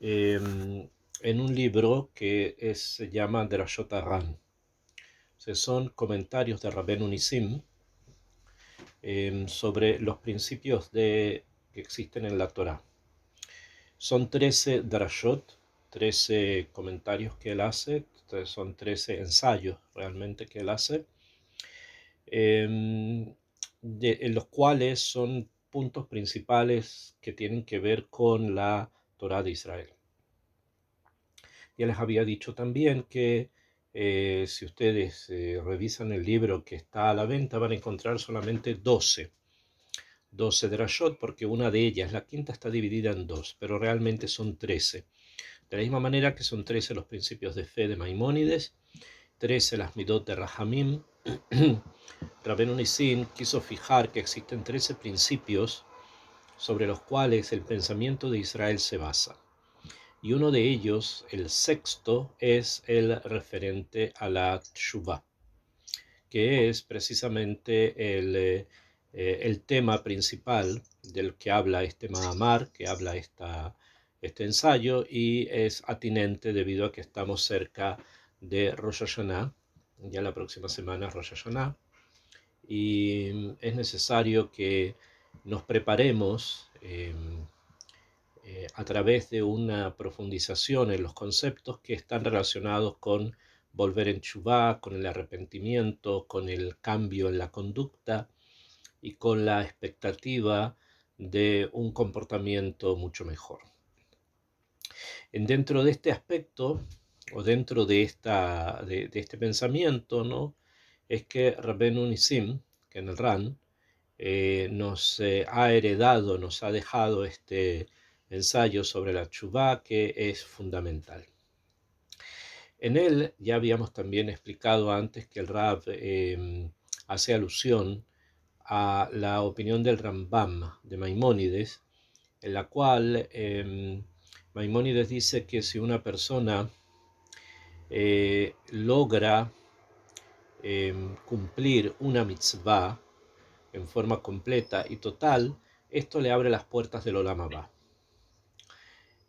en un libro que se llama Derashot Haran. O sea, son comentarios de Rabbeinu Nissim sobre los principios que existen en la Torá. Son 13 drashot, 13 comentarios que él hace, son 13 ensayos realmente que él hace, en los cuales son puntos principales que tienen que ver con la Torá de Israel. Ya les había dicho también que si ustedes revisan el libro que está a la venta, van a encontrar solamente 12 drashot, porque una de ellas, la quinta, está dividida en dos, pero realmente son 13. De la misma manera que son 13 los principios de fe de Maimónides, 13 las midot de Rahamim. Rabbeinu Nissim quiso fijar que existen 13 principios sobre los cuales el pensamiento de Israel se basa. Y uno de ellos, el sexto, es el referente a la Teshuvah, que es precisamente el tema principal del que habla este Mahamar, que habla este ensayo, y es atinente debido a que estamos cerca de Rosh Hashanah. Ya la próxima semana es Rosh Hashanah, y es necesario que nos preparemos a través de una profundización en los conceptos que están relacionados con volver en Teshuvah, con el arrepentimiento, con el cambio en la conducta y con la expectativa de un comportamiento mucho mejor. Dentro de este aspecto, o dentro de este pensamiento, ¿no?, es que Rabbeinu Nissim, que en el RAN, nos ha heredado, nos ha dejado este ensayo sobre la Teshuvah, que es fundamental. En él ya habíamos también explicado antes que el Rab hace alusión a la opinión del Rambam de Maimónides, en la cual Maimónides dice que si una persona logra cumplir una mitzvah en forma completa y total, esto le abre las puertas del Olam Abba.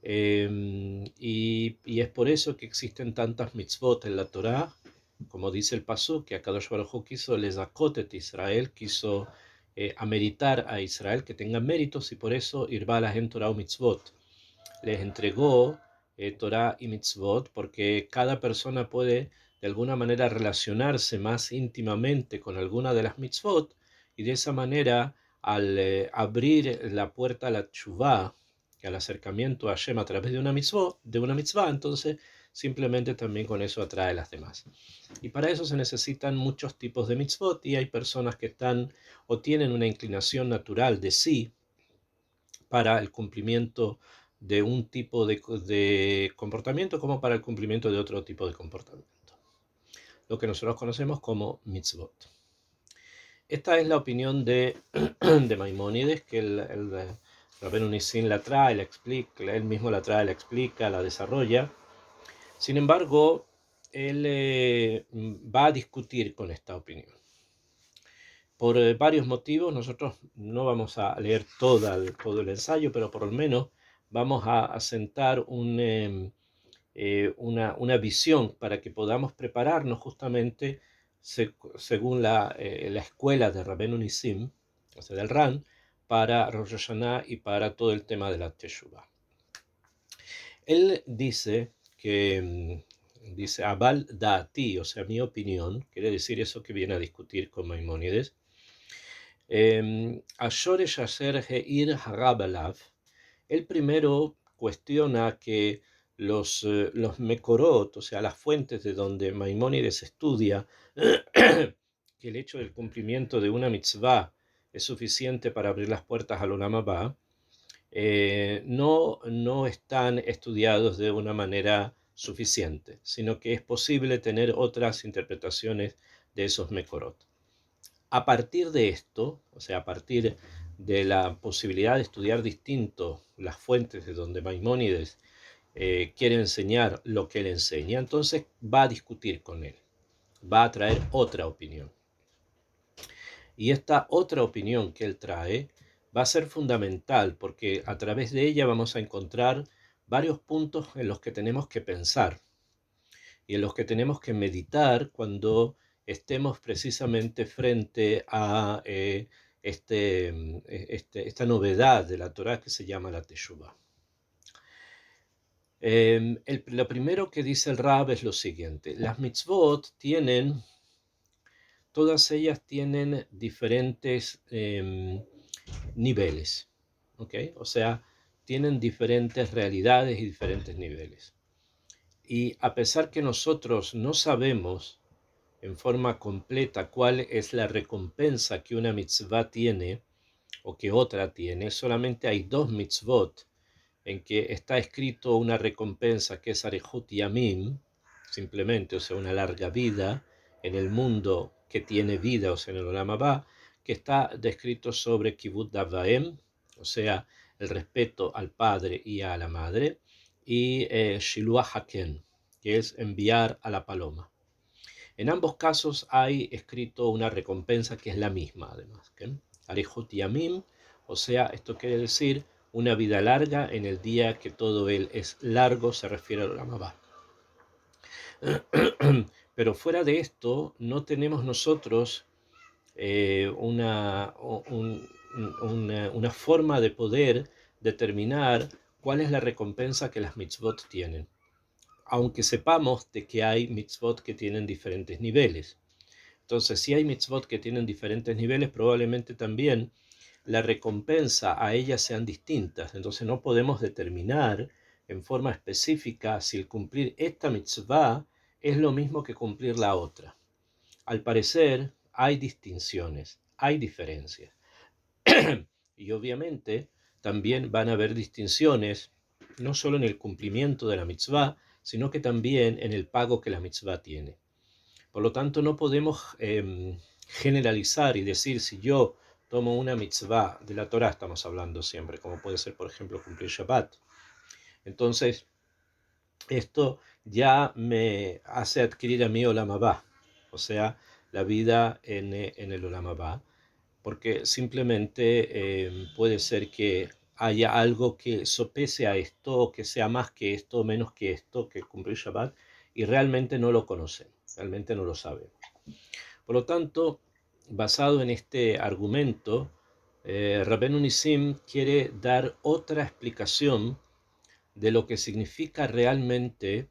Y es por eso que existen tantas mitzvot en la Torá, como dice el pasuk, que Akadosh Baruj Hu quiso lezakotet Israel, quiso ameritar a Israel que tengan méritos, y por eso Irba lahem Torah u mitzvot, les entregó Torah y mitzvot, porque cada persona puede de alguna manera relacionarse más íntimamente con alguna de las mitzvot, y de esa manera, al abrir la puerta a la teshuvah, al acercamiento a Hashem a través de una mitzvah, entonces simplemente también con eso atrae a las demás. Y para eso se necesitan muchos tipos de mitzvot, y hay personas que están o tienen una inclinación natural de sí para el cumplimiento de un tipo de comportamiento, como para el cumplimiento de otro tipo de comportamiento, lo que nosotros conocemos como mitzvot. Esta es la opinión de Maimónides, que el Rabbeinu Nissim la trae, la explica, él mismo la trae, la explica, la desarrolla. Sin embargo, él va a discutir con esta opinión. Por varios motivos. Nosotros no vamos a leer todo el ensayo, pero por lo menos vamos a asentar una visión para que podamos prepararnos justamente según la escuela de Rabbeinu Nissim, o sea, del RAN, para Rosh Hashanah y para todo el tema de la Teshuvah. Él dice que, dice, Abal Da'ati, o sea, mi opinión, quiere decir eso que viene a discutir con Maimónides. Ashoresh Asher Heir Harabalav, él primero cuestiona que los Mekorot, o sea, las fuentes de donde Maimónides estudia que el hecho del cumplimiento de una mitzvah es suficiente para abrir las puertas al Olam Abba, no están estudiados de una manera suficiente, sino que es posible tener otras interpretaciones de esos Mekorot. A partir de esto, o sea, a partir de la posibilidad de estudiar distinto las fuentes de donde Maimónides quiere enseñar lo que él enseña, entonces va a discutir con él, va a traer otra opinión. Y esta otra opinión que él trae va a ser fundamental, porque a través de ella vamos a encontrar varios puntos en los que tenemos que pensar y en los que tenemos que meditar cuando estemos precisamente frente a esta novedad de la Torá que se llama la Teshuvah. Lo primero que dice el Rab es lo siguiente: las mitzvot todas ellas tienen diferentes niveles, ¿ok? O sea, tienen diferentes realidades y diferentes niveles. Y a pesar que nosotros no sabemos en forma completa cuál es la recompensa que una mitzvah tiene o que otra tiene, solamente hay dos mitzvot en que está escrito una recompensa que es Arejut Yamim, simplemente, o sea, una larga vida en el mundo que tiene vida, o sea, en el Olam Abba, que está descrito sobre Kibud Davaem, o sea, el respeto al padre y a la madre, y Shiluah Haken, que es enviar a la paloma. En ambos casos hay escrito una recompensa que es la misma, además. Arejut Yamim, o sea, esto quiere decir una vida larga en el día que todo él es largo, se refiere a Olam Abba. Pero fuera de esto, no tenemos nosotros una forma de poder determinar cuál es la recompensa que las mitzvot tienen, aunque sepamos de que hay mitzvot que tienen diferentes niveles. Entonces, si hay mitzvot que tienen diferentes niveles, probablemente también la recompensa a ellas sean distintas. Entonces, no podemos determinar en forma específica si el cumplir esta mitzvah es lo mismo que cumplir la otra. Al parecer, hay distinciones, hay diferencias. Y obviamente, también van a haber distinciones, no solo en el cumplimiento de la mitzvah, sino que también en el pago que la mitzvah tiene. Por lo tanto, no podemos generalizar y decir, si yo tomo una mitzvah de la Torah, estamos hablando siempre, como puede ser, por ejemplo, cumplir Shabbat, entonces esto ya me hace adquirir a mí Olam Abba, o sea, la vida en el Olam Abba, porque simplemente puede ser que haya algo que sopese a esto, o que sea más que esto, o menos que esto, que cumplir Shabbat, y realmente no lo conocen, realmente no lo saben. Por lo tanto, basado en este argumento, Rabbeinu Nissim quiere dar otra explicación de lo que significa realmente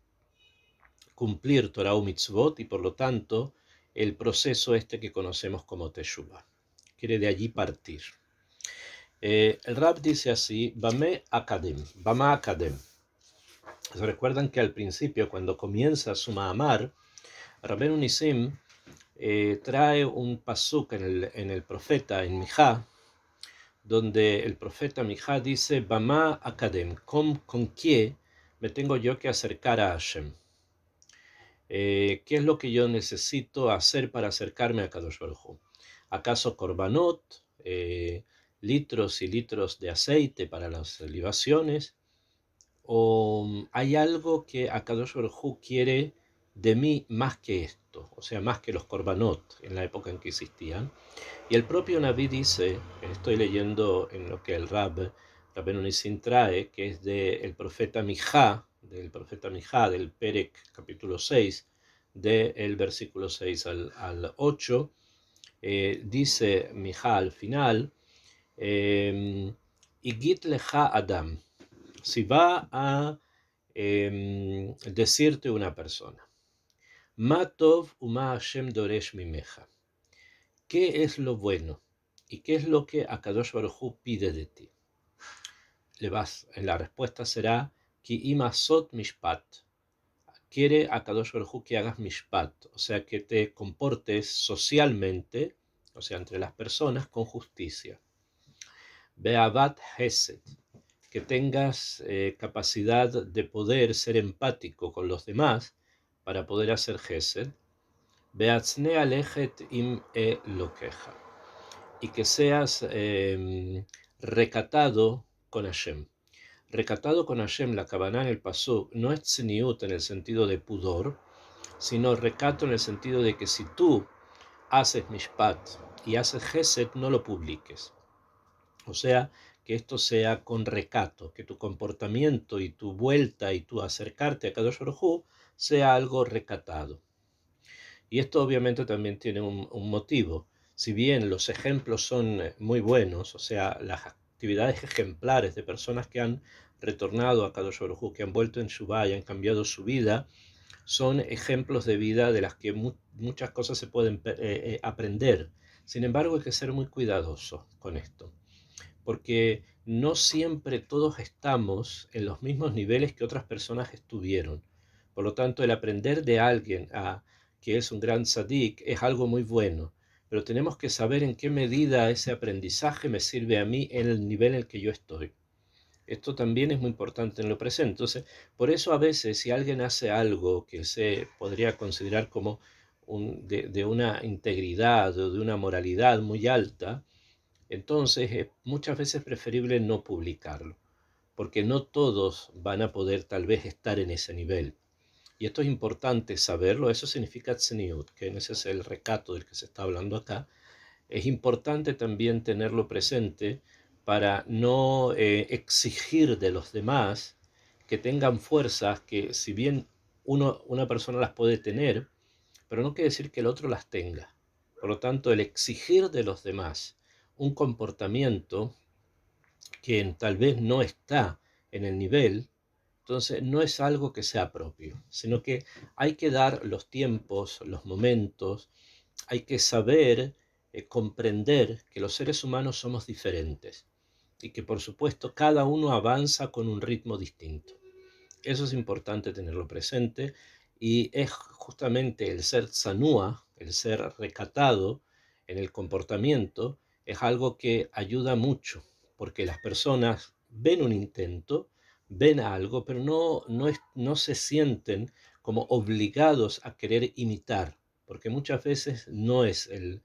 cumplir Torah o Mitzvot y por lo tanto el proceso este que conocemos como Teshuvah. Quiere de allí partir. El Rab dice así: Bama Akadem. ¿Se recuerdan que al principio, cuando comienza su Ma'amar, Rabbeinu Nissim trae un pasuk en el profeta, en Mijá, donde el profeta Mijá dice: Bama Akadem, ¿con qué me tengo yo que acercar a Hashem? ¿Qué es lo que yo necesito hacer para acercarme a Kadosh Baruj Hu? ¿Acaso korbanot, litros y litros de aceite para las libaciones? ¿O hay algo que Akadosh Baruj Hu quiere de mí más que esto? O sea, más que los korbanot en la época en que existían. Y el propio Naví dice, estoy leyendo en lo que el Rabbeinu Nissim trae, que es del profeta Mijá, del Perek capítulo 6, del versículo 6 al 8, dice Mijá al final: Igit lecha Adam, si va a decirte una persona, Ma tov uma Hashem doresh mimeja, ¿qué es lo bueno y qué es lo que Akadosh Baruj Hu pide de ti? La respuesta será: Ki imasot mishpat. Quiere Akadosh Baruj Hu que hagas mishpat, o sea, que te comportes socialmente, o sea, entre las personas, con justicia. Be'avat hesed, que tengas capacidad de poder ser empático con los demás para poder hacer hesed. Be'atzne alechet im lokeja, y que seas recatado con Hashem. Recatado con Hashem, la Kavanah en el pasuk, no es tzniut en el sentido de pudor, sino recato en el sentido de que si tú haces mishpat y haces hesed, no lo publiques. O sea, que esto sea con recato, que tu comportamiento y tu vuelta y tu acercarte a Kadosh Baruj Hu sea algo recatado. Y esto obviamente también tiene un motivo. Si bien los ejemplos son muy buenos, o sea, las actividades ejemplares de personas que han retornado a Kadosh Baruj Hu, que han vuelto en Shuvah y han cambiado su vida, son ejemplos de vida de las que muchas cosas se pueden aprender. Sin embargo, hay que ser muy cuidadoso con esto, porque no siempre todos estamos en los mismos niveles que otras personas estuvieron. Por lo tanto, el aprender de alguien que es un gran tzadik es algo muy bueno, pero tenemos que saber en qué medida ese aprendizaje me sirve a mí en el nivel en el que yo estoy. Esto también es muy importante en lo presente. Entonces, por eso a veces si alguien hace algo que se podría considerar como de una integridad o de una moralidad muy alta, entonces es muchas veces preferible no publicarlo, porque no todos van a poder tal vez estar en ese nivel. Y esto es importante saberlo, eso significa tzniut, que ese es el recato del que se está hablando acá. Es importante también tenerlo presente para no exigir de los demás que tengan fuerzas que si bien una persona las puede tener, pero no quiere decir que el otro las tenga. Por lo tanto, el exigir de los demás un comportamiento que tal vez no está en el nivel, entonces no es algo que sea propio, sino que hay que dar los tiempos, los momentos, hay que saber comprender que los seres humanos somos diferentes y que por supuesto cada uno avanza con un ritmo distinto. Eso es importante tenerlo presente y es justamente el ser tsanúa, el ser recatado en el comportamiento, es algo que ayuda mucho porque las personas ven un intento, ven algo, pero no se sienten como obligados a querer imitar, porque muchas veces no es el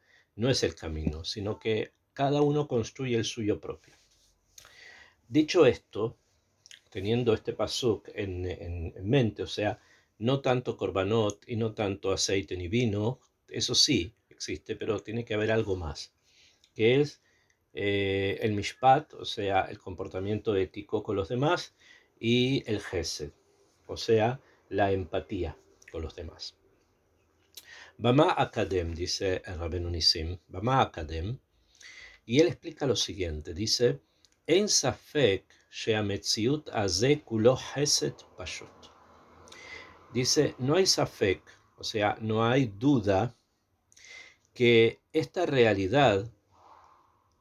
camino, sino que cada uno construye el suyo propio. Dicho esto, teniendo este pasuk en mente, o sea, no tanto korbanot y no tanto aceite ni vino, eso sí existe, pero tiene que haber algo más, que es el mishpat, o sea, el comportamiento ético con los demás, y el gesed, o sea, la empatía con los demás. Bama Akadem, dice el Rabenu Nissim, Bama Akadem, y él explica lo siguiente, dice, En safek sheametziut aze kulo hesed pashut. Dice, no hay safek, o sea, no hay duda que esta realidad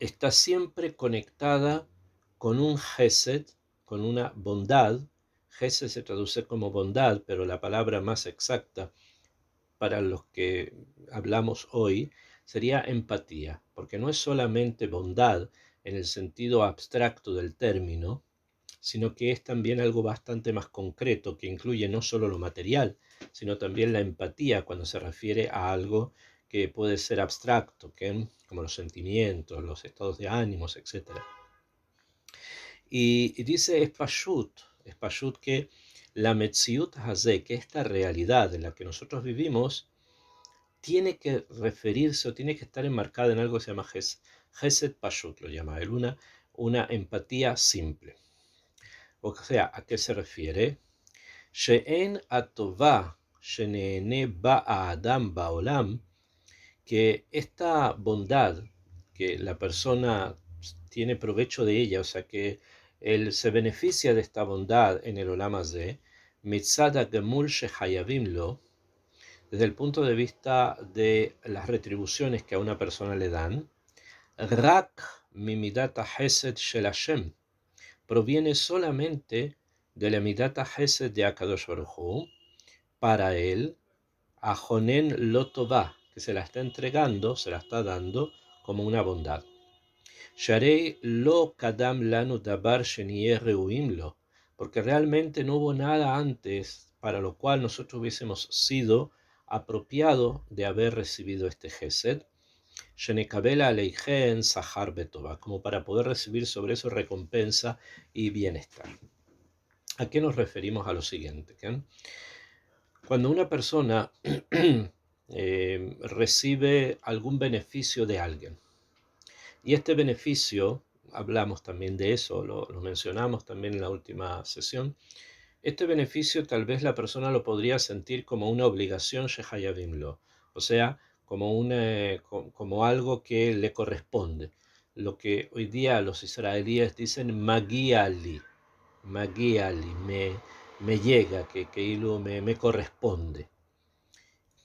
está siempre conectada con un gesed, con una bondad. Gesed se traduce como bondad, pero la palabra más exacta para los que hablamos hoy sería empatía, porque no es solamente bondad en el sentido abstracto del término, sino que es también algo bastante más concreto, que incluye no solo lo material, sino también la empatía cuando se refiere a algo que puede ser abstracto, como los sentimientos, los estados de ánimos, etc. Y dice es pashut que la metziut hazé, que esta realidad en la que nosotros vivimos, tiene que referirse o tiene que estar enmarcada en algo que se llama Gesed Pashut, lo llama él, una empatía simple. O sea, ¿a qué se refiere? She'en atová sheneene ba'adam ba'olam, que esta bondad, que la persona tiene provecho de ella, o sea, que él se beneficia de esta bondad en el Olam Hazé, mitzad gemul shehayavim lo, desde el punto de vista de las retribuciones que a una persona le dan, rak mimidat hesed shel Hashem, proviene solamente de la midat hesed de Akadosh Baruj Hu, para él, a Jonen Lotová, que se la está entregando, se la está dando como una bondad. Sharei lo kadam lanu dabar sheniyeh reuim lo, porque realmente no hubo nada antes para lo cual nosotros hubiésemos sido apropiado de haber recibido este gesed, shenekabel aleichen sahar betová, como para poder recibir sobre eso recompensa y bienestar. ¿A qué nos referimos a lo siguiente? Cuando una persona recibe algún beneficio de alguien, y este beneficio hablamos también de eso, lo mencionamos también en la última sesión. Este beneficio tal vez la persona lo podría sentir como una obligación shehayavim lo, o sea, como algo que le corresponde. Lo que hoy día los israelíes dicen magia li, me llega, me corresponde.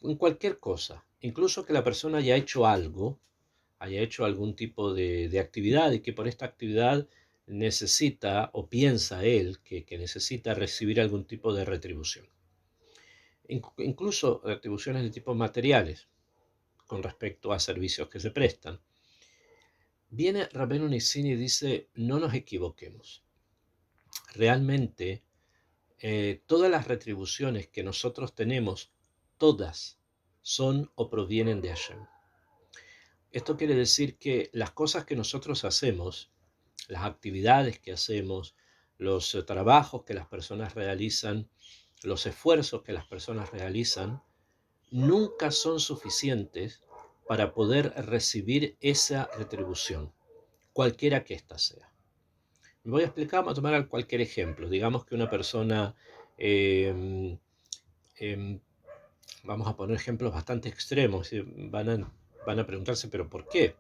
En cualquier cosa, incluso que la persona haya hecho algún tipo de actividad y que por esta actividad necesita o piensa él que necesita recibir algún tipo de retribución. Incluso retribuciones de tipo materiales con respecto a servicios que se prestan. Viene Rabbeinu Nissim y dice, no nos equivoquemos. Realmente, todas las retribuciones que nosotros tenemos, todas son o provienen de Hashem. Esto quiere decir que las cosas que nosotros hacemos, las actividades que hacemos, los trabajos que las personas realizan, los esfuerzos que las personas realizan, nunca son suficientes para poder recibir esa retribución, cualquiera que ésta sea. Me voy a explicar, vamos a tomar cualquier ejemplo. Digamos que una persona, eh, eh, vamos a poner ejemplos bastante extremos, van a preguntarse, ¿pero por qué?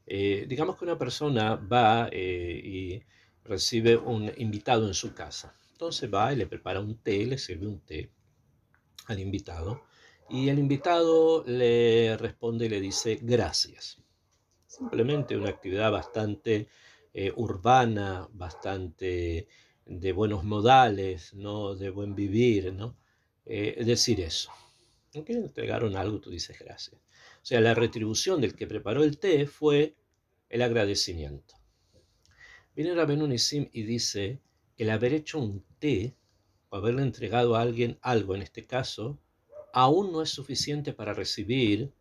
Digamos que una persona va y recibe un invitado en su casa. Entonces va y le prepara un té, le sirve un té al invitado. Y el invitado le responde y le dice gracias. Simplemente una actividad bastante urbana, bastante de buenos modales, ¿no? De buen vivir, ¿no? Decir eso. ¿Ok? Entregaron algo, tú dices gracias. O sea, la retribución del que preparó el té fue el agradecimiento. Viene Rabbeinu Nissim y dice, el haber hecho un té, o haberle entregado a alguien algo en este caso, aún no es suficiente para recibir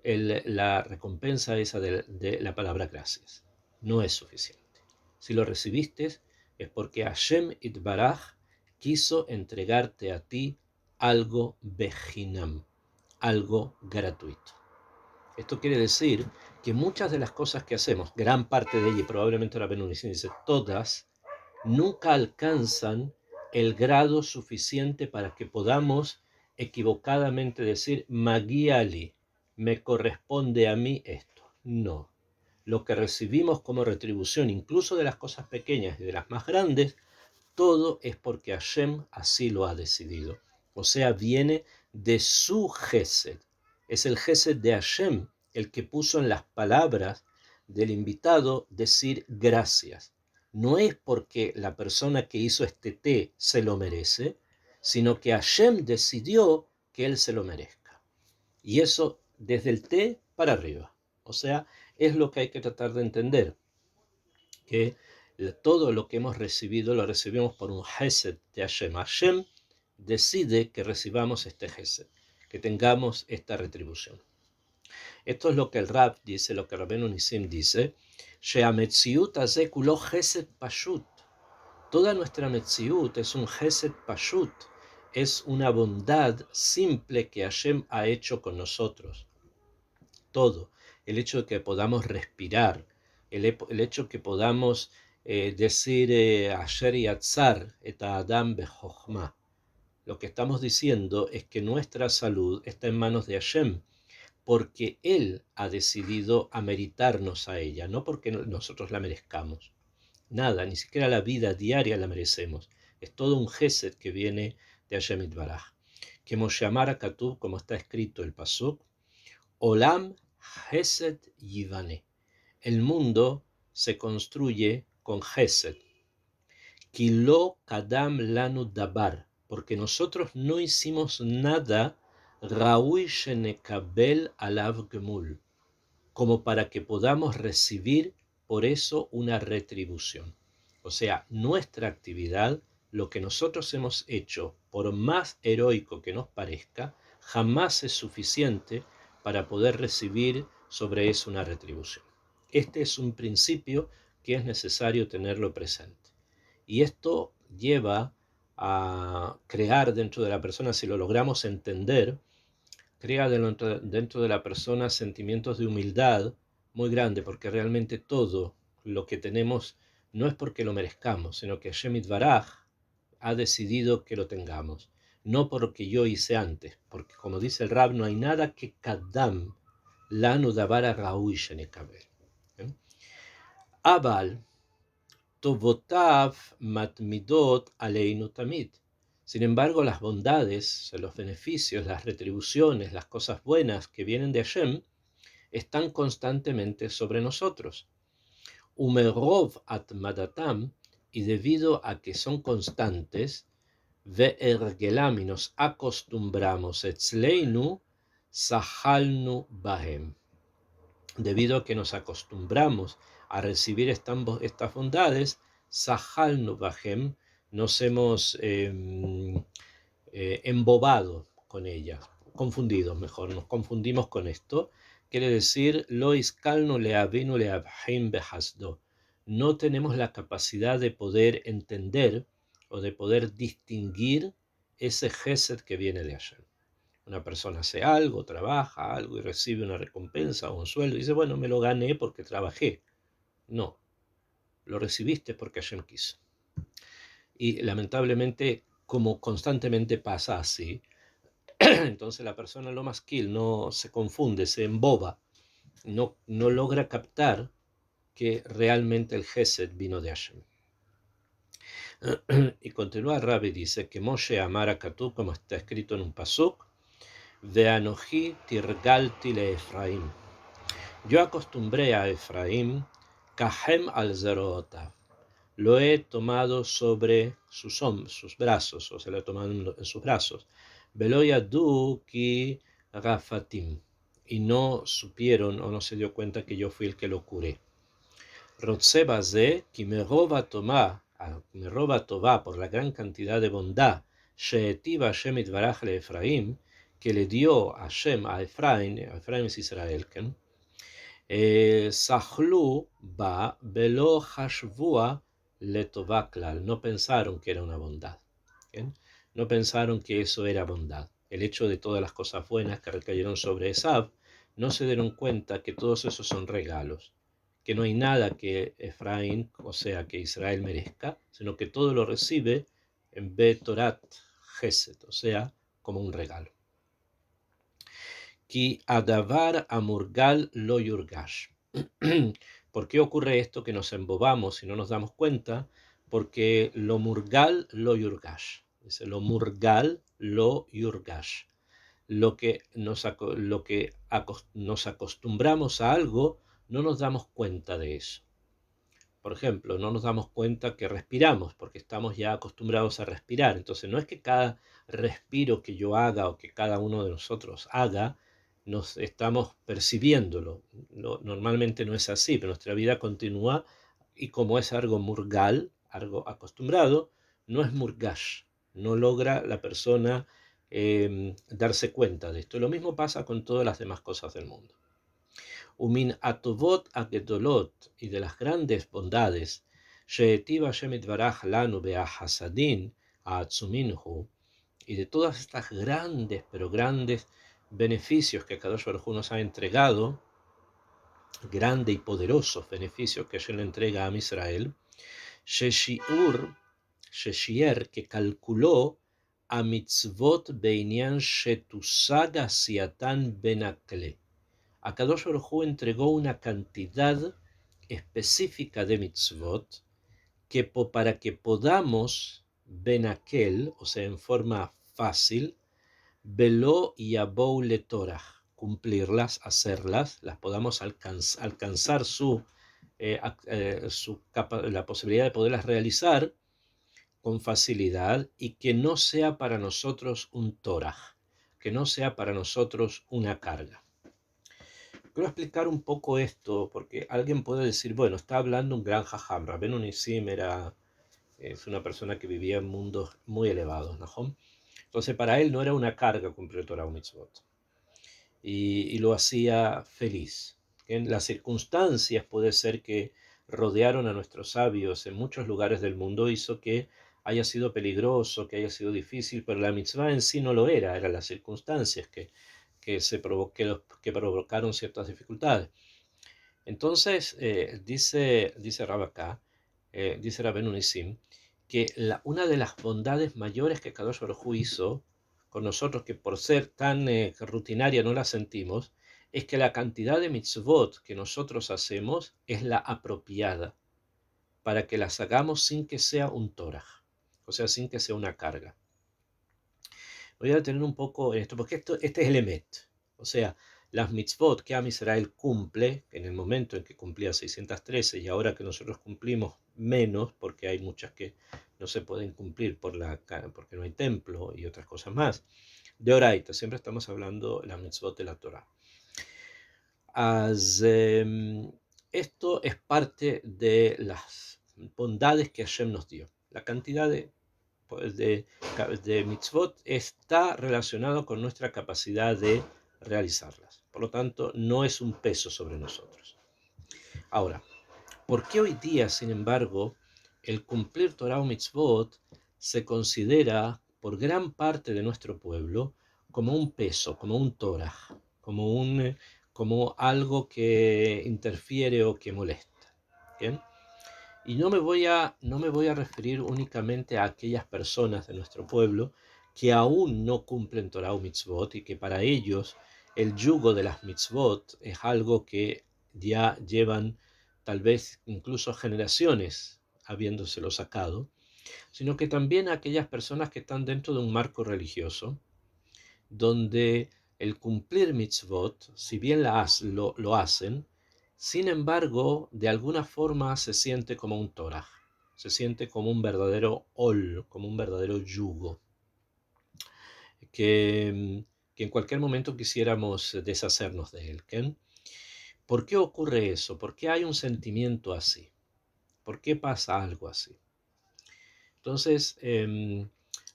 la recompensa esa de la palabra gracias. No es suficiente. Si lo recibiste es porque Hashem Itbaraj quiso entregarte a ti algo bejinam, algo gratuito. Esto quiere decir que muchas de las cosas que hacemos, gran parte de ellas, y probablemente la Benunicín dice todas, nunca alcanzan el grado suficiente para que podamos equivocadamente decir Magiali, me corresponde a mí esto. No. Lo que recibimos como retribución, incluso de las cosas pequeñas y de las más grandes, todo es porque Hashem así lo ha decidido. O sea, viene de su Gesed. Es el Gesed de Hashem el que puso en las palabras del invitado decir gracias. No es porque la persona que hizo este té se lo merece, sino que Hashem decidió que él se lo merezca. Y eso desde el té para arriba. O sea, es lo que hay que tratar de entender. Que todo lo que hemos recibido lo recibimos por un Gesed de Hashem. Hashem decide que recibamos este Gesed, que tengamos esta retribución. Esto es lo que el Rab dice, lo que Rabbeinu Nissim dice, Sheametziut haze kulo Gesed pashut. Toda nuestra Metziut es un Gesed pashut, es una bondad simple que Hashem ha hecho con nosotros. Todo, el hecho de que podamos respirar, el hecho que podamos decir Asher Yatzar et Adam bechokhmah. Lo que estamos diciendo es que nuestra salud está en manos de Hashem, porque Él ha decidido ameritarnos a ella, no porque nosotros la merezcamos. Nada, ni siquiera la vida diaria la merecemos. Es todo un gesed que viene de Hashem Itbaraj. Que Moshe Amar Katub, como está escrito el pasuk, Olam Gesed Yivane. El mundo se construye con Gesed. Kilo Kadam Lanu Dabar. Porque nosotros no hicimos nada Raui Shenekabel Alav Gemul, como para que podamos recibir por eso una retribución. O sea, nuestra actividad, lo que nosotros hemos hecho, por más heroico que nos parezca, jamás es suficiente para poder recibir sobre eso una retribución. Este es un principio que es necesario tenerlo presente. Y esto lleva a crear dentro de la persona, si lo logramos entender, crea dentro de la persona sentimientos de humildad muy grande, porque realmente todo lo que tenemos no es porque lo merezcamos, sino que Hashem Yitbaraj ha decidido que lo tengamos, no porque yo hice antes, porque como dice el Rab, no hay nada que kadam lanu davar raui shenekabel. Abal tovotav matmidot aleinu tamid. Sin embargo, las bondades, los beneficios, las retribuciones, las cosas buenas que vienen de Hashem están constantemente sobre nosotros. Umerov atmadatam, y debido a que son constantes, ve'ergelam, y nos acostumbramos, etzleinu sahalnu bahem. Debido a que nos acostumbramos a recibir estas bondades, sahalnu bahem, nos hemos embobado con ellas, confundidos mejor, nos confundimos con esto. Quiere decir, lo iskalnu leavinu leabhim behasdo. No tenemos la capacidad de poder entender o de poder distinguir ese gesed que viene de Hashem. Una persona hace algo, trabaja algo y recibe una recompensa o un sueldo y dice, bueno, me lo gané porque trabajé. No, lo recibiste porque Hashem quiso. Y lamentablemente, como constantemente pasa así, entonces la persona lo masquil no se confunde, se emboba, no logra captar que realmente el Gesed vino de Hashem. Y continúa Rabbi, dice que Moshe amara Katú, como está escrito en un pasuk, Veanoji tirgalti le Efraim. Yo acostumbré a Efraim, Kahem al Zerota. Lo he tomado sobre sus brazos, o se lo he tomado en sus brazos. Veloyadu ki Rafatim. Y no supieron o no se dio cuenta que yo fui el que lo curé. Rotsebaze, ki me roba tová por la gran cantidad de bondad, sheetiva Hashem itbaraj le Efraim, que le dio Hashem a Efraim es Israel, Sahlu ba belo hashvua le tová klal, no pensaron que era una bondad, no pensaron que eso era bondad. El hecho de todas las cosas buenas que recayeron sobre Esav, no se dieron cuenta que todos esos son regalos, que no hay nada que Efraín, o sea, que Israel merezca, sino que todo lo recibe en Betorat Gesed, o sea, como un regalo. Ki adavar amurgal lo yurgash. ¿Por qué ocurre esto que nos embobamos y no nos damos cuenta? Porque lo murgal lo yurgash. Dice lo murgal lo yurgash. Lo que nos acostumbramos a algo, no nos damos cuenta de eso. Por ejemplo, no nos damos cuenta que respiramos porque estamos ya acostumbrados a respirar. Entonces, no es que cada respiro que yo haga o que cada uno de nosotros haga, nos estamos percibiéndolo. Normalmente no es así, pero nuestra vida continúa y como es algo murgal, algo acostumbrado, no es murgash. No logra la persona darse cuenta de esto. Lo mismo pasa con todas las demás cosas del mundo. Umin atovot agedolot, y de las grandes bondades, sheetiva Hashem itbaraj lanu beahasadin aatzuminhu, y de todas estas grandes, pero grandes beneficios que Kadosh Baruj Hu nos ha entregado, grandes y poderosos beneficios que Hashem le entrega a Israel, Sheshier, que calculó a mitzvot beinian shetusaga siatan benakle. Akadosh Baruj Hu entregó una cantidad específica de mitzvot que para que podamos benakel, o sea, en forma fácil, velo y abou le Torah, cumplirlas, hacerlas, las podamos alcanzar la posibilidad de poderlas realizar con facilidad y que no sea para nosotros un Torah, que no sea para nosotros una carga. Quiero explicar un poco esto, porque alguien puede decir, bueno, está hablando un gran jajam. Rabbeinu Nissim es una persona que vivía en mundos muy elevados, ¿no? Entonces para él no era una carga cumplir Torah o Mitzvot. Y lo hacía feliz. En las circunstancias puede ser que rodearon a nuestros sabios en muchos lugares del mundo hizo que haya sido peligroso, que haya sido difícil, pero la mitzvah en sí no lo era, eran las circunstancias que provocaron ciertas dificultades. Entonces, dice Rab acá, dice Rabbeinu Nissim, que una de las bondades mayores que Kadosh Baruj Hu hizo con nosotros, que por ser tan rutinaria no la sentimos, es que la cantidad de mitzvot que nosotros hacemos es la apropiada para que las hagamos sin que sea un toraj, o sea, sin que sea una carga. Voy a detener un poco en esto, porque este es el emet. O sea, las mitzvot que Am Israel cumple, en el momento en que cumplía 613 y ahora que nosotros cumplimos menos, porque hay muchas que no se pueden cumplir porque no hay templo y otras cosas más. De Oraita, siempre estamos hablando de las mitzvot de la Torah. Esto es parte de las bondades que Hashem nos dio. La cantidad de, de mitzvot está relacionado con nuestra capacidad de realizarlas. Por lo tanto, no es un peso sobre nosotros. Ahora, ¿por qué hoy día, sin embargo, el cumplir Torah o mitzvot se considera por gran parte de nuestro pueblo como un peso, como un Torah, como algo que interfiere o que molesta? ¿Bien? Y no me voy a referir únicamente a aquellas personas de nuestro pueblo que aún no cumplen Torah o mitzvot y que para ellos el yugo de las mitzvot es algo que ya llevan tal vez incluso generaciones habiéndoselo sacado, sino que también a aquellas personas que están dentro de un marco religioso donde el cumplir mitzvot, si bien lo hacen, sin embargo, de alguna forma se siente como un Torah, se siente como un verdadero como un verdadero yugo, que en cualquier momento quisiéramos deshacernos de él. ¿Qué? ¿Por qué ocurre eso? ¿Por qué hay un sentimiento así? ¿Por qué pasa algo así? Entonces,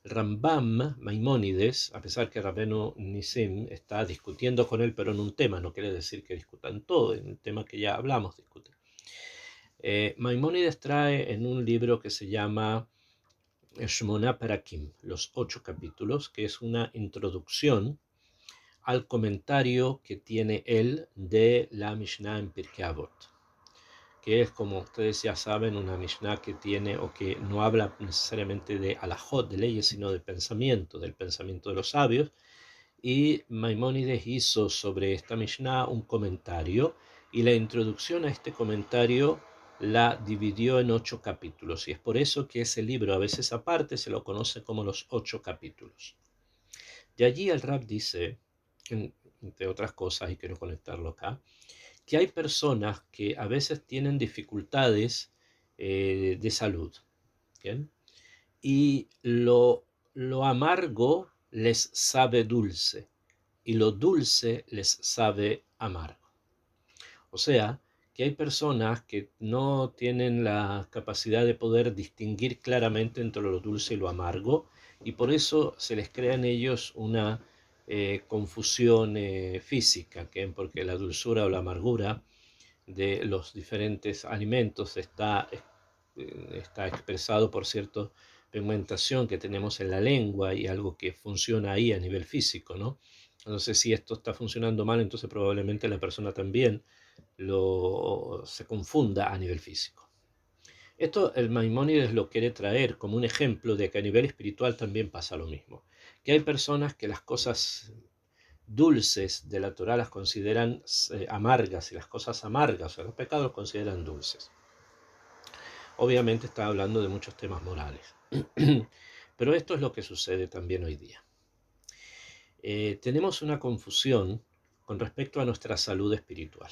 Rambam, Maimónides, a pesar que Rabbeinu Nissim está discutiendo con él, pero en un tema, no quiere decir que discutan todo, en el tema que ya hablamos, discuten. Maimónides trae en un libro que se llama Shmona Perakim, los 8 capítulos, que es una introducción al comentario que tiene él de la Mishnah en Pirkei Avot, que es, como ustedes ya saben, una Mishnah que tiene o que no habla necesariamente de alajot, de leyes, sino de pensamiento, del pensamiento de los sabios. Y Maimónides hizo sobre esta Mishnah un comentario y la introducción a este comentario la dividió en 8 capítulos. Y es por eso que ese libro, a veces aparte, se lo conoce como los 8 capítulos. De allí el Rab dice, entre otras cosas, y quiero conectarlo acá, que hay personas que a veces tienen dificultades de salud, ¿bien? Y lo amargo les sabe dulce y lo dulce les sabe amargo. O sea, que hay personas que no tienen la capacidad de poder distinguir claramente entre lo dulce y lo amargo, y por eso se les crea en ellos una confusión física, porque la dulzura o la amargura de los diferentes alimentos está expresado por cierta pigmentación que tenemos en la lengua y algo que funciona ahí a nivel físico, ¿no? Entonces, si esto está funcionando mal, entonces probablemente la persona también se confunda a nivel físico. Esto el Maimónides lo quiere traer como un ejemplo de que a nivel espiritual también pasa lo mismo. Que hay personas que las cosas dulces de la Torah las consideran amargas y las cosas amargas, o sea, los pecados los consideran dulces. Obviamente está hablando de muchos temas morales. Pero esto es lo que sucede también hoy día. Tenemos una confusión con respecto a nuestra salud espiritual.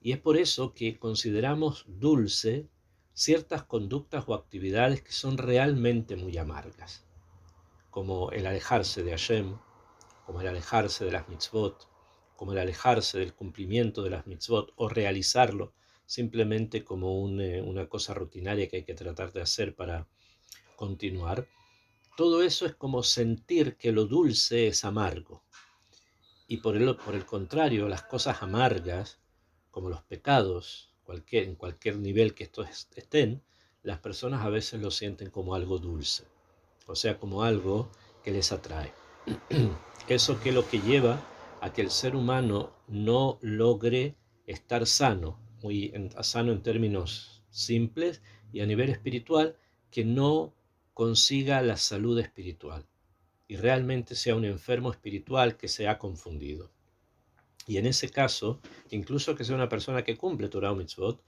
Y es por eso que consideramos dulce ciertas conductas o actividades que son realmente muy amargas, como el alejarse de Hashem, como el alejarse de las mitzvot, como el alejarse del cumplimiento de las mitzvot o realizarlo simplemente como una cosa rutinaria que hay que tratar de hacer para continuar. Todo eso es como sentir que lo dulce es amargo. Y por el contrario, las cosas amargas, como los pecados, en cualquier nivel que estos estén, las personas a veces lo sienten como algo dulce, o sea, como algo que les atrae. Eso que es lo que lleva a que el ser humano no logre estar sano, sano en términos simples, y a nivel espiritual, que no consiga la salud espiritual y realmente sea un enfermo espiritual que se ha confundido. Y en ese caso, incluso que sea una persona que cumple Torah o Mitzvot,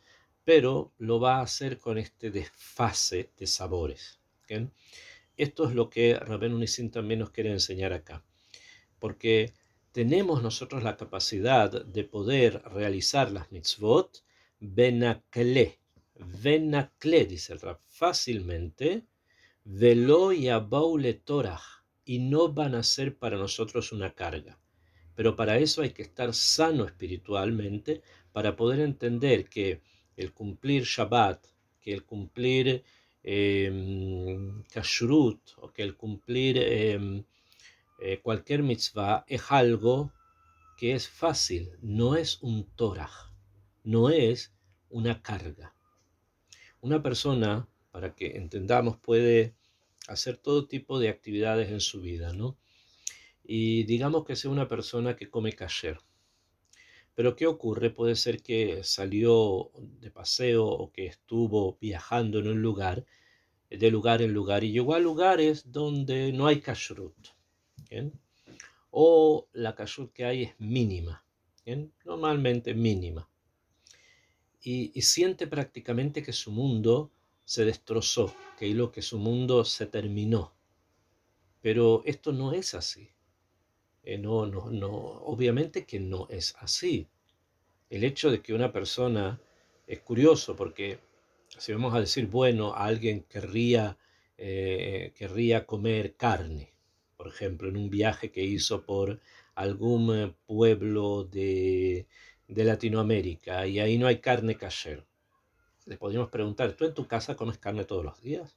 pero lo va a hacer con este desfase de sabores. ¿Okay? Esto es lo que Rabbeinu Nissim también nos quiere enseñar acá, porque tenemos nosotros la capacidad de poder realizar las mitzvot benakle, dice el Rab, fácilmente, velo yabau le Torah, y no van a ser para nosotros una carga. Pero para eso hay que estar sano espiritualmente para poder entender que el cumplir Shabbat, que el cumplir Kashrut, o que el cumplir cualquier mitzvah es algo que es fácil, no es un Torah, no es una carga. Una persona, para que entendamos, puede hacer todo tipo de actividades en su vida, ¿no? Y digamos que sea una persona que come kasher. Pero ¿qué ocurre? Puede ser que salió de paseo o que estuvo viajando en un lugar, de lugar en lugar, y llegó a lugares donde no hay kashrut, ¿bien? O la kashrut que hay es mínima, ¿bien? Normalmente mínima. Y siente prácticamente que su mundo se destrozó, que su mundo se terminó. Pero esto no es así. No, obviamente que no es así. El hecho de que una persona, es curioso porque si vamos a decir, bueno, alguien querría comer carne, por ejemplo, en un viaje que hizo por algún pueblo de Latinoamérica y ahí no hay carne kasher. Le podríamos preguntar, ¿tú en tu casa comes carne todos los días?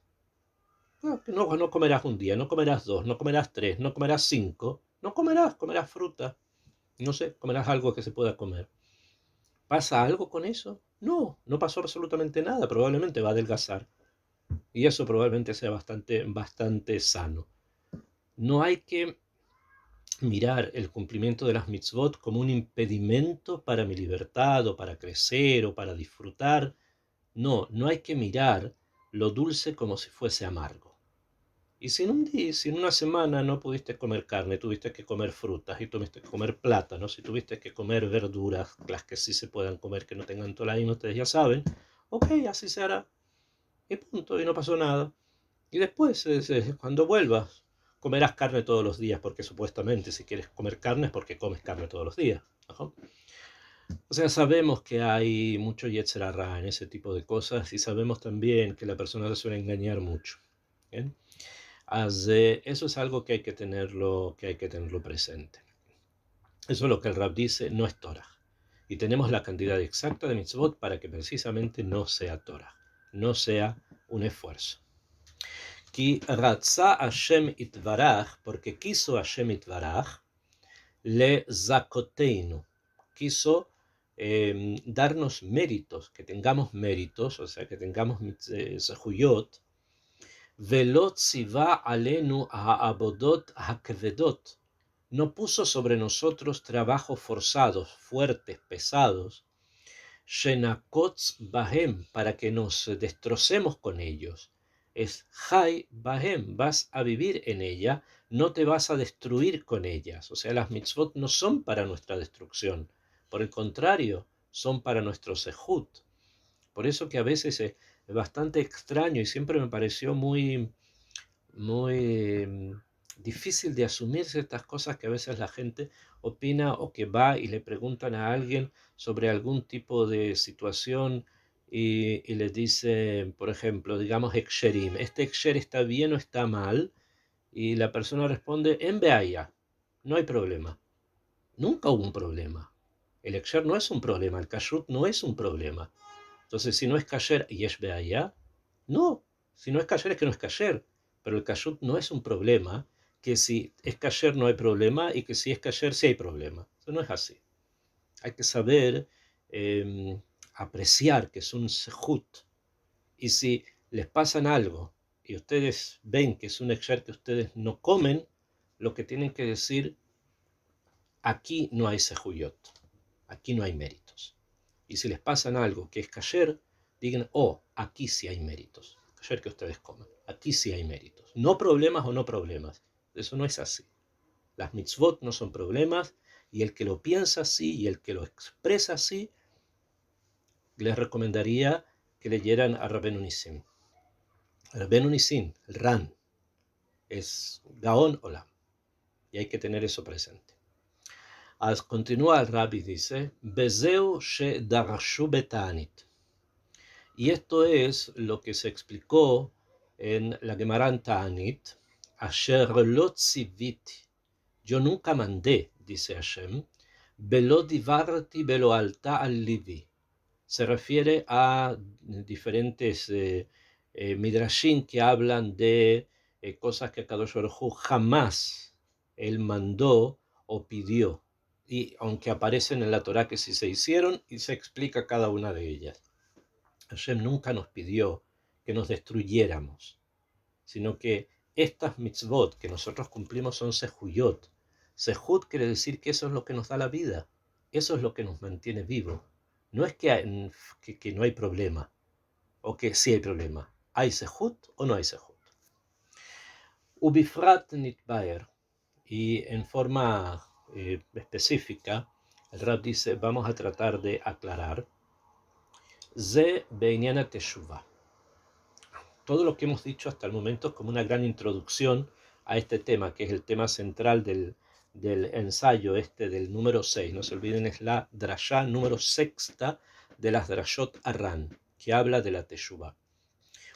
No, no comerás un día, no comerás dos, no comerás tres, no comerás cinco, no comerás fruta, no sé, comerás algo que se pueda comer. ¿Pasa algo con eso? No, no pasó absolutamente nada, probablemente va a adelgazar. Y eso probablemente sea bastante sano. No hay que mirar el cumplimiento de las mitzvot como un impedimento para mi libertad o para crecer o para disfrutar. No, no hay que mirar lo dulce como si fuese amargo. Y si en una semana no pudiste comer carne, tuviste que comer frutas y tuviste que comer plátanos y tuviste que comer verduras, las que sí se puedan comer, que no tengan tolaína, ustedes ya saben, ok, así se hará. Y punto, y no pasó nada. Y después, cuando vuelvas, comerás carne todos los días, porque supuestamente si quieres comer carne es porque comes carne todos los días. ¿No? O sea, sabemos que hay mucho yetzer hara en ese tipo de cosas y sabemos también que la persona se suele engañar mucho. ¿Bien? Eso es algo que hay que tenerlo presente. Eso es lo que el Rab dice, no es Torah. Y tenemos la cantidad exacta de mitzvot para que precisamente no sea Torah, no sea un esfuerzo. Ki ratza Hashem itvarach, porque quiso Hashem itvarach, le zakoteinu, quiso darnos méritos, que tengamos méritos, o sea, que tengamos zehuyot, Velo tziva alenu ha'abodot ha'kvedot. No puso sobre nosotros trabajos forzados, fuertes, pesados, shenakotz bahem, para que nos destrocemos con ellos. Es hay bahem, vas a vivir en ella, no te vas a destruir con ellas. O sea, las mitzvot no son para nuestra destrucción, por el contrario, son para nuestro sehut. Por eso que a veces es bastante extraño y siempre me pareció muy difícil de asumir ciertas cosas que a veces la gente opina o que va y le preguntan a alguien sobre algún tipo de situación y le dice, por ejemplo, digamos, Eksherim, ¿este Eksher está bien o está mal? Y la persona responde, en Beaya, no hay problema. Nunca hubo un problema. El Eksher no es un problema, el Kashrut no es un problema. Entonces, si no es kasher y es beaya, no. Si no es kasher es que no es kasher. Pero el kashrut no es un problema, que si es kasher no hay problema y que si es kasher sí hay problema. Eso no es así. Hay que saber apreciar que es un sehut. Y si les pasan algo y ustedes ven que es un kasher que ustedes no comen, lo que tienen que decir, aquí no hay sehuyot. Aquí no hay méritos. Y si les pasan algo que es kasher, digan, oh, aquí sí hay méritos. Kasher que ustedes comen, aquí sí hay méritos. No problemas o no problemas. Eso no es así. Las mitzvot no son problemas, y el que lo piensa así y el que lo expresa así, les recomendaría que leyeran a Rabbeinu Nissim. Rabbeinu Nissim, el Ran, es Gaón Olam, y hay que tener eso presente. Continúa el Rabbi, dice, Bezeu she darashu betanit. Y esto es lo que se explicó en la Gemara en Ta'anit, Asher lo tziviti. Yo nunca mandé, dice Hashem, Velo divarti velo alta al livi. Se refiere a diferentes midrashim que hablan de cosas que Kadosh Baruj Hu jamás él mandó o pidió, y aunque aparecen en la Torá que sí se hicieron, y se explica cada una de ellas. Hashem nunca nos pidió que nos destruyéramos, sino que estas mitzvot que nosotros cumplimos son sehuyot. Sehut quiere decir que eso es lo que nos da la vida, eso es lo que nos mantiene vivos. No es que no hay problema, o que sí hay problema. ¿Hay sehut o no hay sehut? Ubifrat nitbaer, y en forma específica, el Rab dice, vamos a tratar de aclarar, Ze beinyan teshuvah. Todo lo que hemos dicho hasta el momento es como una gran introducción a este tema, que es el tema central del ensayo del número 6. No se olviden, es la drashá número sexta de las drashot Arran, que habla de la teshuvah.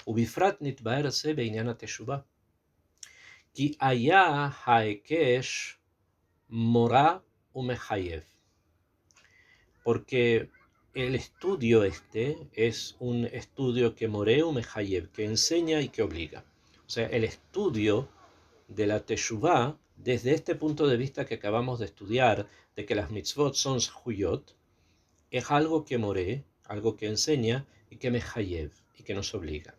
Ubifrat nitbaer ze beinyan teshuvah. Ki haya haekesh mora umechayev. Porque el estudio es un estudio que Moreu Mehayev, que enseña y que obliga. O sea, el estudio de la Teshuvah, desde este punto de vista que acabamos de estudiar, de que las mitzvot son Huyot, es algo que More, algo que enseña y que Mehayev, y que nos obliga.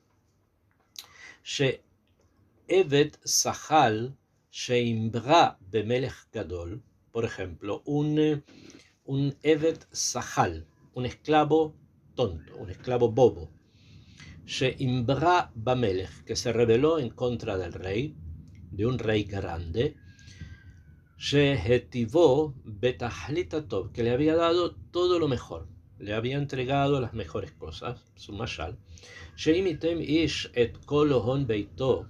She Evet Sahal Sheimbra Bemelech Gadol, por ejemplo, un Evet Sahal, un esclavo tonto, un esclavo bobo, Sheimbra Bamelech, que se rebeló en contra del rey, de un rey grande, Shehetivó Betahlit Tov, que le había dado todo lo mejor, le había entregado las mejores cosas, su mashal, Sheimitem Ish et Kol Hon Beito,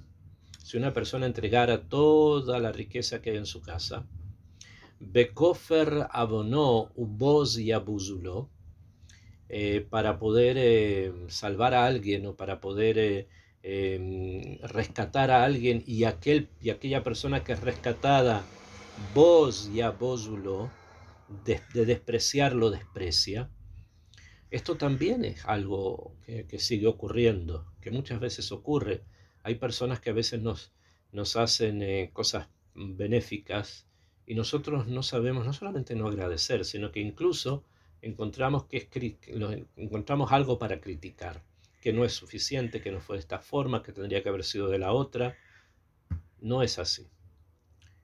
si una persona entregara toda la riqueza que hay en su casa, Bekofer Abono Uboz y Abuzulo, para poder salvar a alguien o para poder rescatar a alguien, y aquella persona que es rescatada, Boz y Abuzulo, de despreciarlo, desprecia. Esto también es algo que sigue ocurriendo, que muchas veces ocurre. Hay personas que a veces nos hacen cosas benéficas, y nosotros no sabemos, no solamente no agradecer, sino que incluso encontramos encontramos algo para criticar, que no es suficiente, que no fue de esta forma, que tendría que haber sido de la otra. No es así.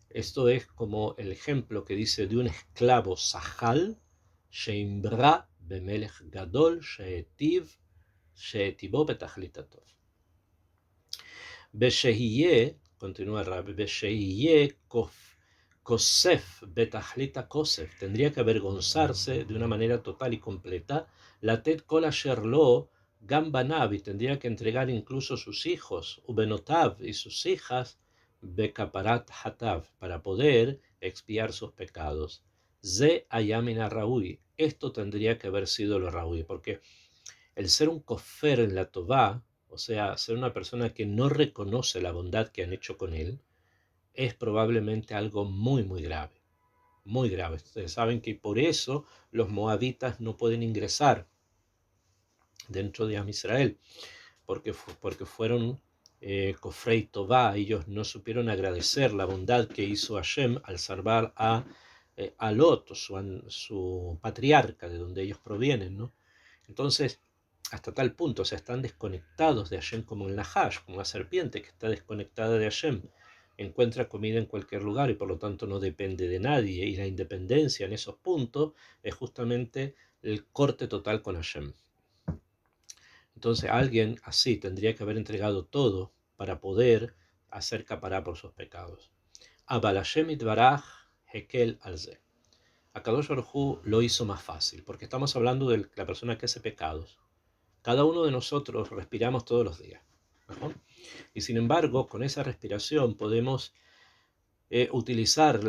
Esto es como el ejemplo que dice de un esclavo Sahal, Sheimbra Bemelech Gadol, Sheetivó Betachlit Tov. Beshehiye, continúa Rabbi, Beshehiye Kosef Betachlit Kosef, tendría que avergonzarse de una manera total y completa, Latet Kol Asher Lo Gambanav, y tendría que entregar incluso sus hijos, Ubenotav, y sus hijas, Bekaparat Hatav, para poder expiar sus pecados. Ze Ayamina Raúi, esto tendría que haber sido lo Raúi, porque el ser un kofer en la Tová, o sea, ser una persona que no reconoce la bondad que han hecho con él, es probablemente algo muy, muy grave. Muy grave. Ustedes saben que por eso los moabitas no pueden ingresar dentro de Am Israel, porque fueron Kofrei Tová. Ellos no supieron agradecer la bondad que hizo Hashem al salvar a Lot, su patriarca, de donde ellos provienen, ¿no? Entonces, hasta tal punto, se están desconectados de Hashem, como el Nahash, como la serpiente que está desconectada de Hashem. Encuentra comida en cualquier lugar y por lo tanto no depende de nadie. Y la independencia en esos puntos es justamente el corte total con Hashem. Entonces alguien así tendría que haber entregado todo para poder hacer capará por sus pecados. Abal Hashem itbaraj hekel al ze. Akadosh Baruj Hu lo hizo más fácil, porque estamos hablando de la persona que hace pecados. Cada uno de nosotros respiramos todos los días, ¿no? Y sin embargo, con esa respiración podemos utilizar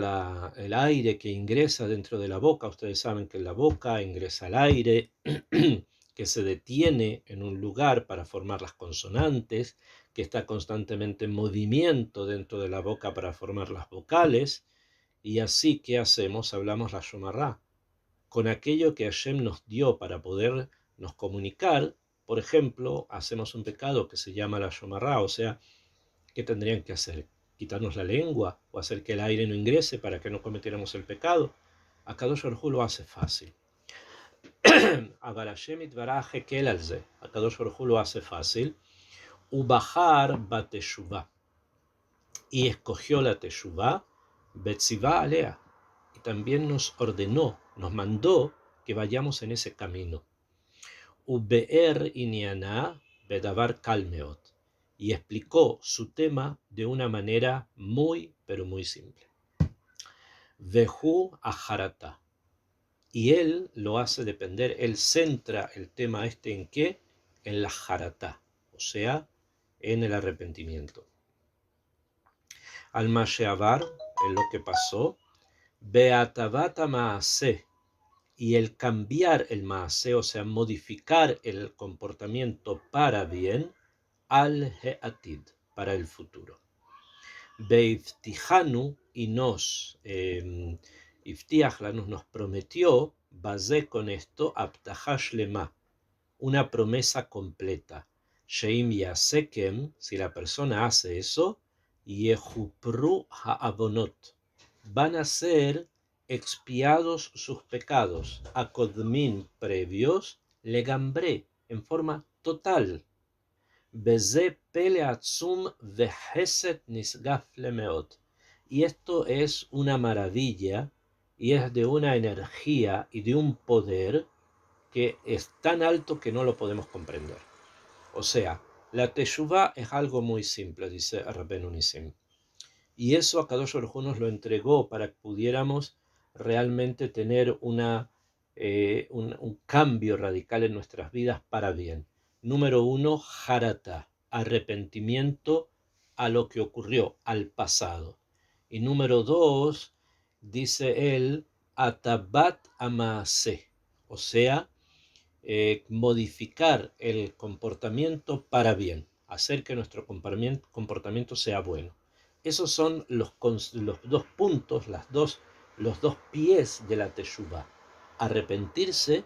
el aire que ingresa dentro de la boca. Ustedes saben que en la boca ingresa el aire que se detiene en un lugar para formar las consonantes, que está constantemente en movimiento dentro de la boca para formar las vocales, y así, ¿qué hacemos? Hablamos la Shomará, con aquello que Hashem nos dio para podernos comunicar. Por ejemplo, hacemos un pecado que se llama la Shomará, o sea, ¿qué tendrían que hacer? ¿Quitarnos la lengua o hacer que el aire no ingrese para que no cometiéramos el pecado? Akadosh Baruj Hu lo hace fácil. Akadosh Baruj Hu lo hace fácil. Ubahar bateshuvah. Y escogió la teshuvah, betzivá alea. Y también nos ordenó, nos mandó que vayamos en ese camino. Ube'er iniana bedavar kalmeot. Y explicó su tema de una manera muy, pero muy simple. Vehu aharata. Y él lo hace depender, él centra el tema este en qué? En la haratá, o sea, en el arrepentimiento. Al masheavar, en lo que pasó, beatavata maase, y el cambiar el maase, o sea, modificar el comportamiento para bien, al he'atid, para el futuro. Beiftijanu, y nos iftiajlanu, nos prometió, basé con esto, abtahash lema, una promesa completa. Sheim yasekem, si la persona hace eso, yehupru ha'avonot, van a ser expiados sus pecados, akodmin, previos, legambre, en forma total. Beze pele atzum vehesed nisgaf lemeot. Y esto es una maravilla, y es de una energía y de un poder que es tan alto que no lo podemos comprender. O sea, la teshuvá es algo muy simple, dice Rabbeinu Nissim. Y eso Akadosh Baruj Hu nos lo entregó para que pudiéramos realmente tener un cambio radical en nuestras vidas para bien. Número 1, harata, arrepentimiento a lo que ocurrió, al pasado. Y número 2, dice él, atabat amase, o sea, modificar el comportamiento para bien, hacer que nuestro comportamiento sea bueno. Esos son los dos puntos, los dos pies de la teshuvá: arrepentirse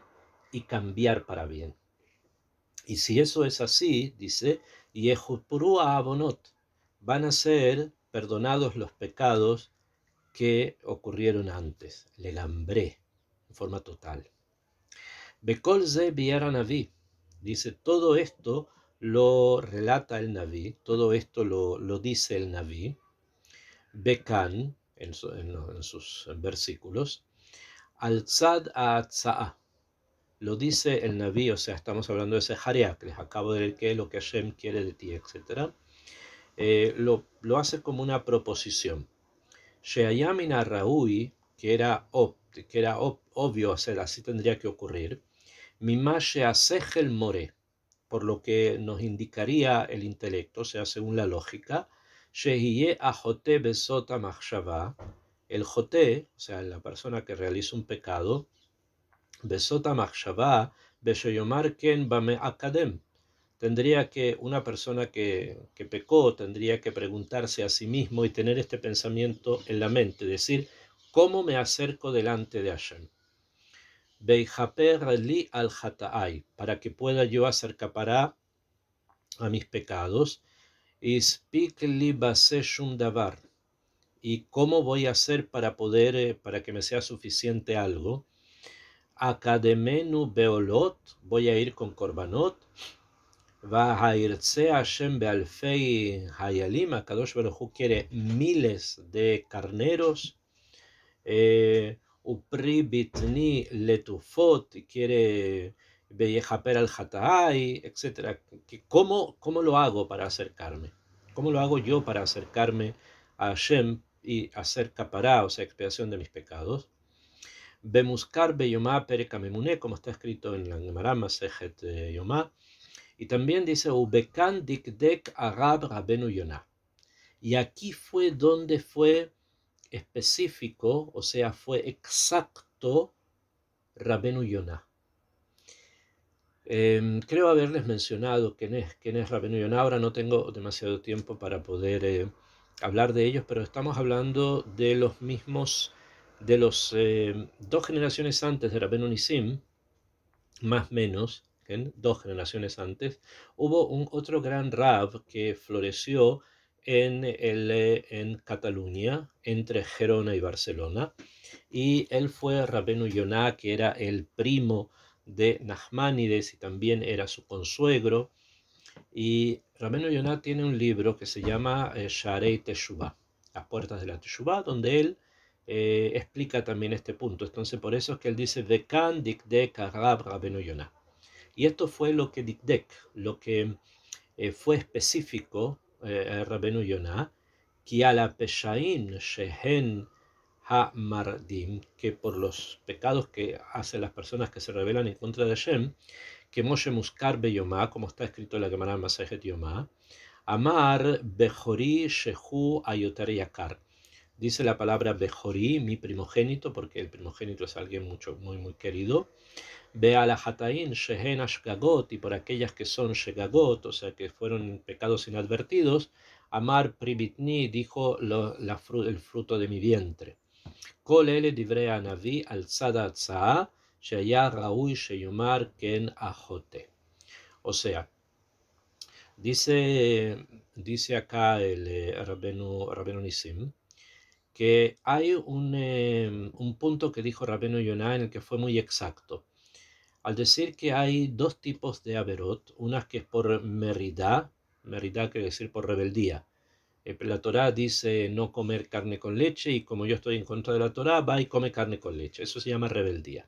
y cambiar para bien. Y si eso es así, dice, yehupru ha'avonot, van a ser perdonados los pecados que ocurrieron antes, legambré, en forma total. Bekol ze bi'era Naví, dice, todo esto lo relata el Naví, todo esto lo dice el Naví, Bekan, en sus versículos, al tzad ha'atza'a, lo dice el Naví, o sea, estamos hablando de ese Hareach, les acabo de leer qué es lo que Hashem quiere de ti, etc. Lo hace como una proposición. Sheayamina Raúi, que era obvio hacer, así tendría que ocurrir, Mimashe Asegel More, por lo que nos indicaría el intelecto, o sea, según la lógica, Shehiye Ajote Besota Machshava, el Jote, o sea, la persona que realiza un pecado, Besota Machshava, Beshoyomar Ken Bame Akadem, tendría que, una persona que pecó, tendría que preguntarse a sí mismo y tener este pensamiento en la mente, decir, ¿cómo me acerco delante de Hashem? Beijaper li al hata'ai, para que pueda yo hacer capará a mis pecados. Ispik li base shum davar, y cómo voy a hacer para poder, para que me sea suficiente algo. Akademenu beolot, voy a ir con korbanot. Vahairtse Hashem bealfei hayalim, Akadosh Baruj Hu quiere miles de carneros. Upri bitni letufot, y quiere Beyejaper al Hataai, etc. ¿Cómo lo hago para acercarme? ¿Cómo lo hago yo para acercarme a Hashem y hacer capará, o sea, expiación de mis pecados? Bemuskar beyomá perekamemune, como está escrito en la Gemara Masejet Yomá. Y también dice, Ubekan dikdek arab rabenu Yonah. Y aquí fue donde fue específico, o sea, fue exacto Rabenu Yonah. Creo haberles mencionado quién es Rabenu Yonah. Ahora no tengo demasiado tiempo para poder hablar de ellos, pero estamos hablando de los mismos, de los 2 generaciones antes de Rabenu Nisim, más o menos, ¿bien? 2 generaciones antes, hubo un otro gran Rab que floreció en Cataluña, entre Gerona y Barcelona, y él fue Rabenu Yonah, que era el primo de Nachmanides y también era su consuegro. Y Rabenu Yonah tiene un libro que se llama Sharei Teshuvah, las puertas de la Teshuvah, donde él explica también este punto. Entonces, por eso es que él dice, Vekan dikdek arab Rabenu Yonah. Y esto fue lo que dikdek, lo que fue específico Rabenu Yonah, que a la peshain shehen ha-mardim, que por los pecados que hacen las personas que se rebelan en contra de Hashem, que Moshe Muskar Beyomá, como está escrito en la Gemara Masejet Yomá, Amar Bejori Shehu Ayoter Yakar. Dice la palabra Bejori, mi primogénito, porque el primogénito es alguien muy querido. Ve a la Hataín Shehen Ashgagot, y por aquellas que son Shegagot, o sea que fueron pecados inadvertidos, Amar Pribitni, dijo el fruto de mi vientre. Kol ele divrei Naví al tzad ha'atzah, sheyah raúi sheyomar ken ajote. O sea, dice acá el Rabenu Nisim, que hay un punto que dijo Rabenu Yonah en el que fue muy exacto. Al decir que hay 2 tipos de averot, una que es por meridá quiere decir por rebeldía. La Torá dice no comer carne con leche, y como yo estoy en contra de la Torá, va y come carne con leche. Eso se llama rebeldía.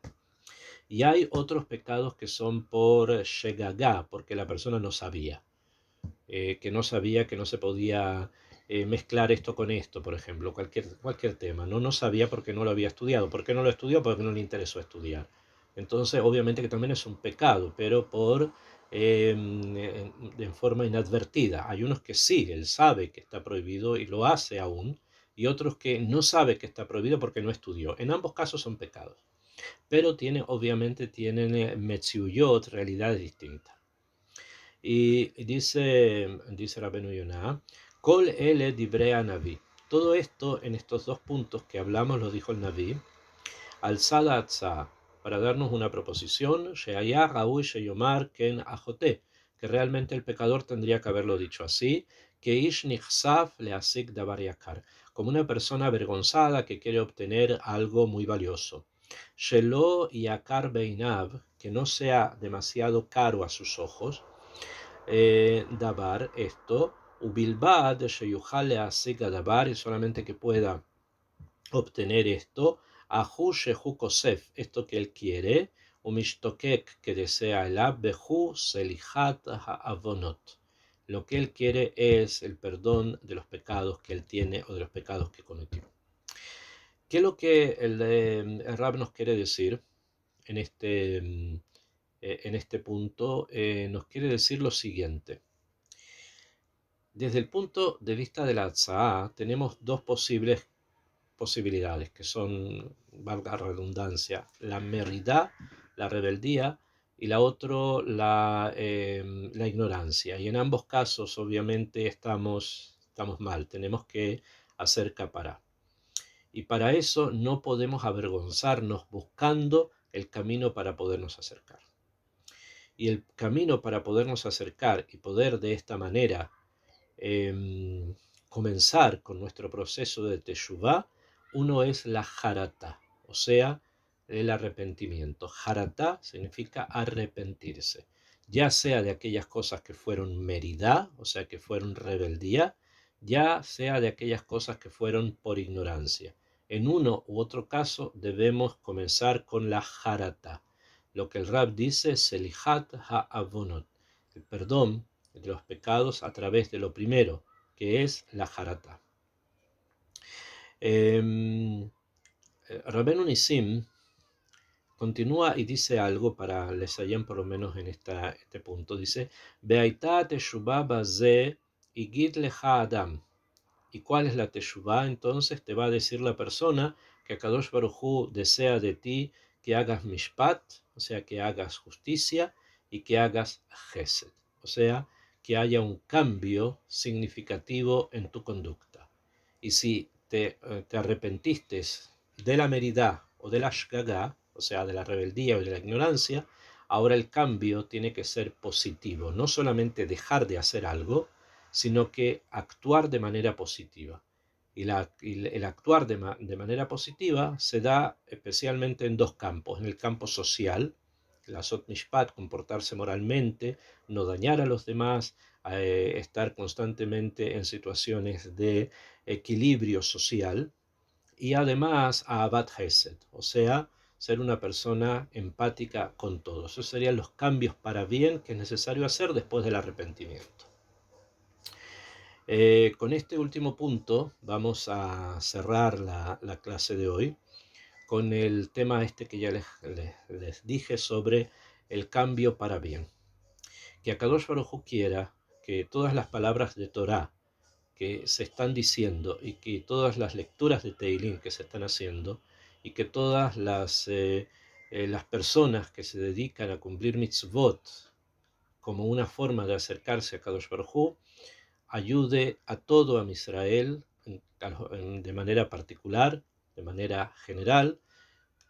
Y hay otros pecados que son por shegagá, porque la persona no sabía, que no se podía mezclar esto con esto, por ejemplo, cualquier tema. No sabía porque no lo había estudiado. ¿Por qué no lo estudió? Porque no le interesó estudiar. Entonces, obviamente que también es un pecado, pero de forma inadvertida. Hay unos que sí, él sabe que está prohibido y lo hace aún, y otros que no sabe que está prohibido porque no estudió. En ambos casos son pecados, pero obviamente tienen metziuyot, realidades distintas. Y dice Rabenu Yonah, Kol ele dibrea Naví. Todo esto en estos 2 puntos que hablamos lo dijo el Naví, alzada atza, para darnos una proposición, sheayah raúl sheyomar ken ajote, que realmente el pecador tendría que haberlo dicho así, que ish nichsaf leasik davar yakar, como una persona avergonzada que quiere obtener algo muy valioso. Shelo yakar beinav, que no sea demasiado caro a sus ojos, davar, esto, ubilbad sheyuhal leasik davar, y solamente que pueda obtener esto, ahu shehu kosef, esto que él quiere, umishtokek, que desea el behu selihat ha'avonot. Lo que él quiere es el perdón de los pecados que él tiene o de los pecados que cometió. ¿Qué es lo que el Rab nos quiere decir en este punto? Nos quiere decir lo siguiente. Desde el punto de vista de la Tza'á, tenemos 2 posibilidades, que son, valga la redundancia, la meridá, la rebeldía, y la otra, la ignorancia. Y en ambos casos, obviamente, estamos mal, tenemos que hacer capará. Y para eso no podemos avergonzarnos buscando el camino para podernos acercar. Y el camino para podernos acercar y poder de esta manera comenzar con nuestro proceso de teshuvá, uno es la jarata, o sea, el arrepentimiento. Jarata significa arrepentirse, ya sea de aquellas cosas que fueron meridá, o sea, que fueron rebeldía, ya sea de aquellas cosas que fueron por ignorancia. En uno u otro caso debemos comenzar con la jarata. Lo que el Rab dice es Selihat ha'avonot, el perdón de los pecados a través de lo primero, que es la jarata. Rabbeinu Nissim continúa y dice algo para Lesayem, por lo menos en este punto. Dice, Beaita teshuvah baze igid lecha adam. ¿Y cuál es la teshuvah? Entonces te va a decir la persona que Akadosh Baruj Hu desea de ti que hagas mishpat, o sea, que hagas justicia y que hagas chesed, o sea, que haya un cambio significativo en tu conducta. Y si te arrepentiste de la meridá o de la shgagá, o sea, de la rebeldía o de la ignorancia, ahora el cambio tiene que ser positivo, no solamente dejar de hacer algo, sino que actuar de manera positiva. Y el actuar de manera positiva se da especialmente en dos campos. En el campo social, la Sot Mishpat, comportarse moralmente, no dañar a los demás, estar constantemente en situaciones de equilibrio social, y además Ahavat Hesed, o sea, ser una persona empática con todos. Esos serían los cambios para bien que es necesario hacer después del arrepentimiento. Con este último punto vamos a cerrar la clase de hoy con el tema este que ya les dije sobre el cambio para bien. Que Akadosh Baruj Hu quiera que todas las palabras de Torah que se están diciendo y que todas las lecturas de Teilín que se están haciendo y que todas las personas que se dedican a cumplir mitzvot como una forma de acercarse a Kadosh Baruj Hu, ayude a todo a Israel de manera particular, de manera general,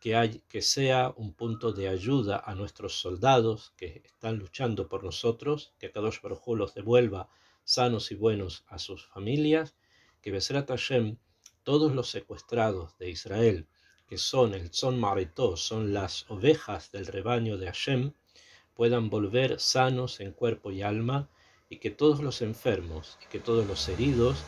que sea un punto de ayuda a nuestros soldados que están luchando por nosotros, que Kadosh Baruj Hu los devuelva sanos y buenos a sus familias, que Besrat Hashem, todos los secuestrados de Israel, que son el Tzon Maritó, son las ovejas del rebaño de Hashem, puedan volver sanos en cuerpo y alma, y que todos los enfermos y que todos los heridos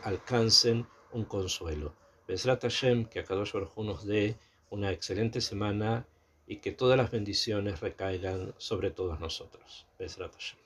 alcancen un consuelo. Besrat Hashem, que Akadosh Baruj Hu nos dé una excelente semana y que todas las bendiciones recaigan sobre todos nosotros. Besrat Hashem.